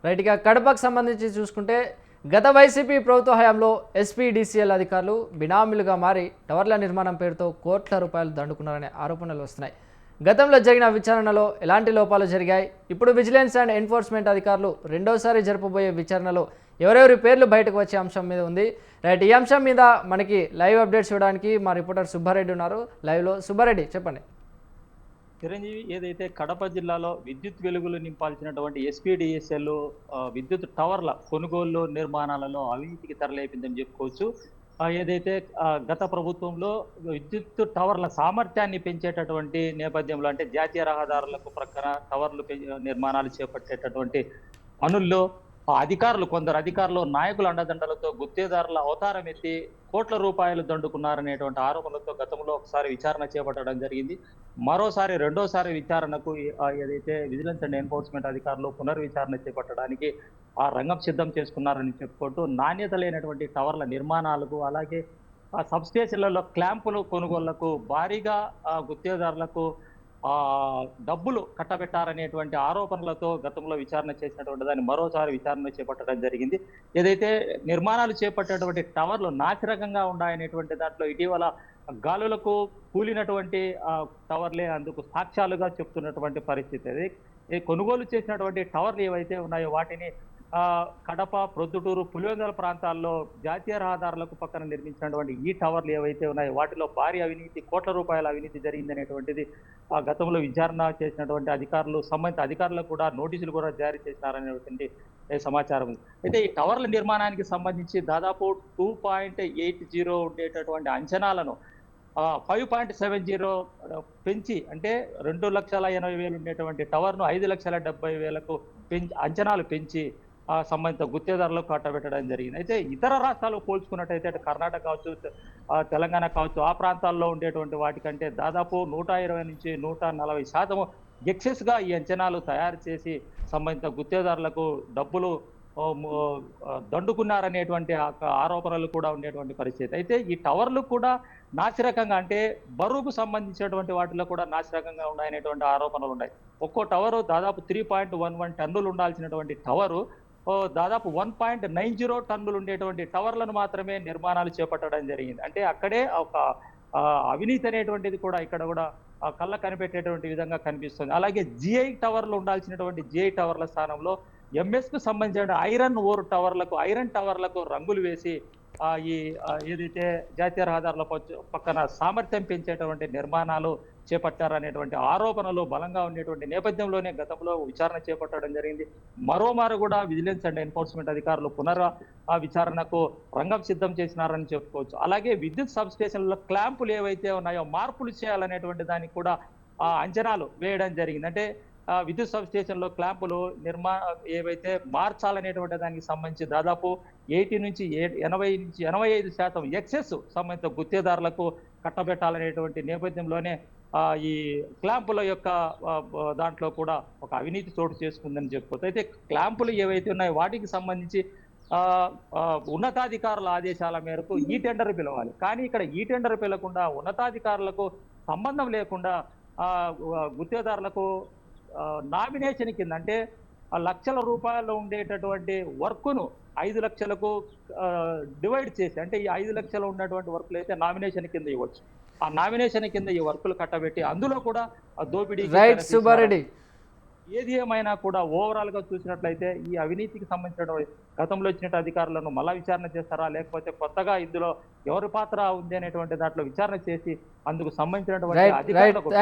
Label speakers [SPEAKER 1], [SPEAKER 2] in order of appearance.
[SPEAKER 1] Right. ఇక కడపకు సంబంధించి చూసుకుంటే గత వైసీపీ ప్రభుత్వ హయాంలో ఎస్పీడీసీఎల్ అధికారులు బినామీలుగా మారి టవర్ల నిర్మాణం పేరుతో కోట్ల రూపాయలు దండుకున్నారనే ఆరోపణలు వస్తున్నాయి. గతంలో జరిగిన విచారణలో ఎలాంటి లోపాలు జరిగాయి, ఇప్పుడు విజిలెన్స్ అండ్ ఎన్ఫోర్స్మెంట్ అధికారులు రెండోసారి జరపబోయే విచారణలో ఎవరెవరి పేర్లు బయటకు వచ్చే అంశం మీద ఉంది. రైట్, ఈ అంశం మీద మనకి లైవ్ అప్డేట్స్ ఇవ్వడానికి మా రిపోర్టర్ సుబ్బారెడ్డి ఉన్నారు లైవ్లో. సుబ్బారెడ్డి, చెప్పండి.
[SPEAKER 2] చిరంజీవి, ఏదైతే కడప జిల్లాలో విద్యుత్ వెలుగులు నింపాల్సినటువంటి ఎస్పీడీఎస్ఎల్ విద్యుత్ టవర్ల కొనుగోలు నిర్మాణాలలో అవినీతికి తెరలేపిందని చెప్పుకోవచ్చు. ఏదైతే గత ప్రభుత్వంలో విద్యుత్ టవర్ల సామర్థ్యాన్ని పెంచేటటువంటి నేపథ్యంలో, అంటే జాతీయ రహదారులకు ప్రక్కన టవర్లు నిర్మాణాలు చేపట్టేటటువంటి పనుల్లో కొందరు అధికారులు నాయకుల అండదండలతో గుత్తేదారుల అవతారం ఎత్తి కోట్ల రూపాయలు దండుకున్నారనేటువంటి ఆరోపణలతో గతంలో ఒకసారి విచారణ చేపట్టడం జరిగింది. రెండోసారి విచారణకు ఏదైతే విజిలెన్స్ అండ్ ఎన్ఫోర్స్మెంట్ అధికారులు పునర్విచారణ చేపట్టడానికి రంగం సిద్ధం చేసుకున్నారని చెప్పుకుంటూ నాణ్యత లేనటువంటి టవర్ల నిర్మాణాలకు, అలాగే సబ్ స్టేషన్లలో క్లాంపులు కొనుగోళ్లకు భారీగా గుత్తేదారులకు డబ్బులు కట్టబెట్టారనేటువంటి ఆరోపణలతో గతంలో విచారణ చేసినటువంటి దాన్ని మరోసారి విచారణ చేపట్టడం జరిగింది. ఏదైతే నిర్మాణాలు చేపట్టేటువంటి టవర్లు నాసిరకంగా ఉన్నాయనేటువంటి దాంట్లో ఇటీవల గాలులకు కూలినటువంటి టవర్లే అందుకు సాక్ష్యాలుగా చెప్తున్నటువంటి పరిస్థితి. అది కొనుగోలు చేసినటువంటి టవర్లు ఏవైతే ఉన్నాయో వాటిని కడప, ప్రొద్దుటూరు, పులివెందుల ప్రాంతాల్లో జాతీయ రహదారులకు పక్కన నిర్మించినటువంటి ఈ టవర్లు ఏవైతే ఉన్నాయో వాటిలో భారీ అవినీతి, కోట్ల రూపాయల అవినీతి జరిగిందనేటువంటిది గతంలో విచారణ చేసినటువంటి సంబంధిత అధికారులకు కూడా నోటీసులు కూడా జారీ చేసినారనేటువంటి సమాచారం ఉంది. అయితే ఈ టవర్ల నిర్మాణానికి సంబంధించి దాదాపు 2.80 ఉండేటటువంటి అంచనాలను 5.70 పెంచి, అంటే 2,80,000 ఉండేటువంటి టవర్ను 5,70,000కు అంచనాలు పెంచి సంబంధిత గుత్తేదారులకు కట్టబెట్టడం జరిగింది. అయితే ఇతర రాష్ట్రాలు పోల్చుకున్నట్టయితే అటు కర్ణాటక కావచ్చు, తెలంగాణ కావచ్చు, ఆ ప్రాంతాల్లో ఉండేటువంటి వాటికంటే దాదాపు 120 నుంచి 140% ఎక్సెస్గా ఈ అంచనాలు తయారు చేసి సంబంధిత గుత్తేదారులకు డబ్బులు దండుకున్నారనేటువంటి ఆరోపణలు కూడా ఉండేటువంటి పరిస్థితి. అయితే ఈ టవర్లు కూడా నాసిరకంగా, అంటే బరువుకు సంబంధించినటువంటి వాటిలో కూడా నాసిరకంగా ఉన్నాయనేటువంటి ఆరోపణలు ఉన్నాయి. ఒక్కో టవరు దాదాపు 3.11 టన్నులు ఉండాల్సినటువంటి టవరు దాదాపు 1.90 టన్నులు ఉండేటువంటి టవర్లను మాత్రమే నిర్మాణాలు చేపట్టడం జరిగింది. అంటే అక్కడే ఒక అవినీతి అనేటువంటిది కూడా ఇక్కడ కూడా కళ్ళ కనిపెట్టేటువంటి విధంగా కనిపిస్తుంది. అలాగే జిఐ టవర్లు ఉండాల్సినటువంటి జిఐ టవర్ల స్థానంలో ఎంఎస్కు సంబంధించిన ఐరన్ టవర్లకు రంగులు వేసి ఏదైతే జాతీయ రహదారుల పక్కన సామర్థ్యం పెంచేటువంటి నిర్మాణాలు చేపట్టారనేటువంటి ఆరోపణలు బలంగా ఉండేటువంటి నేపథ్యంలోనే గతంలో విచారణ చేపట్టడం జరిగింది. మరోమారు కూడా విజిలెన్స్ అండ్ ఎన్ఫోర్స్మెంట్ అధికారులు విచారణకు రంగం సిద్ధం చేసినారని చెప్పుకోవచ్చు. అలాగే విద్యుత్ సబ్ స్టేషన్లలో క్లాంపులు ఏవైతే ఉన్నాయో మార్పులు చేయాలనేటువంటి దానికి కూడా అంచనాలు వేయడం జరిగింది. అంటే విద్యుత్ సబ్ స్టేషన్లో క్లాంపులు ఏవైతే మార్చాలనేటువంటి దానికి సంబంధించి దాదాపు 80 నుంచి 85% ఎక్సెస్ సంబంధిత గుత్తేదారులకు కట్టబెట్టాలనేటువంటి నేపథ్యంలోనే ఈ క్లాంపుల యొక్క దాంట్లో కూడా ఒక అవినీతి చోటు చేసుకుందని చెప్పుకోవచ్చు. అయితే క్లాంపులు ఏవైతే ఉన్నాయో వాటికి సంబంధించి ఉన్నతాధికారుల ఆదేశాల మేరకు ఈ టెండర్ పిలవాలి. కానీ ఇక్కడ ఈ టెండర్ పిలవకుండా ఉన్నతాధికారులకు సంబంధం లేకుండా గుత్తేదారులకు నామినేషన్ కింద, అంటే లక్షల రూపాయలు ఉండేటటువంటి వర్క్ను 5 లక్షలకు డివైడ్ చేసి, అంటే ఈ 5 లక్షలు ఉన్నటువంటి వర్క్లు అయితే నామినేషన్ కింద ఇవ్వచ్చు. ఆ నామినేషన్ కింద ఈ వర్కులు కట్టబెట్టి అందులో కూడా దోపిడీ. ఏది ఏమైనా కూడా ఓవరాల్ గా చూసినట్లయితే ఈ అవినీతికి సంబంధించిన గతంలో ఇచ్చిన అధికారులను మళ్ళా విచారణ చేస్తారా, లేకపోతే కొత్తగా ఇందులో ఎవరి పాత్ర ఉంది అనేటువంటి దాంట్లో విచారణ చేసి అందుకు సంబంధించినటువంటి
[SPEAKER 1] అధికారులకు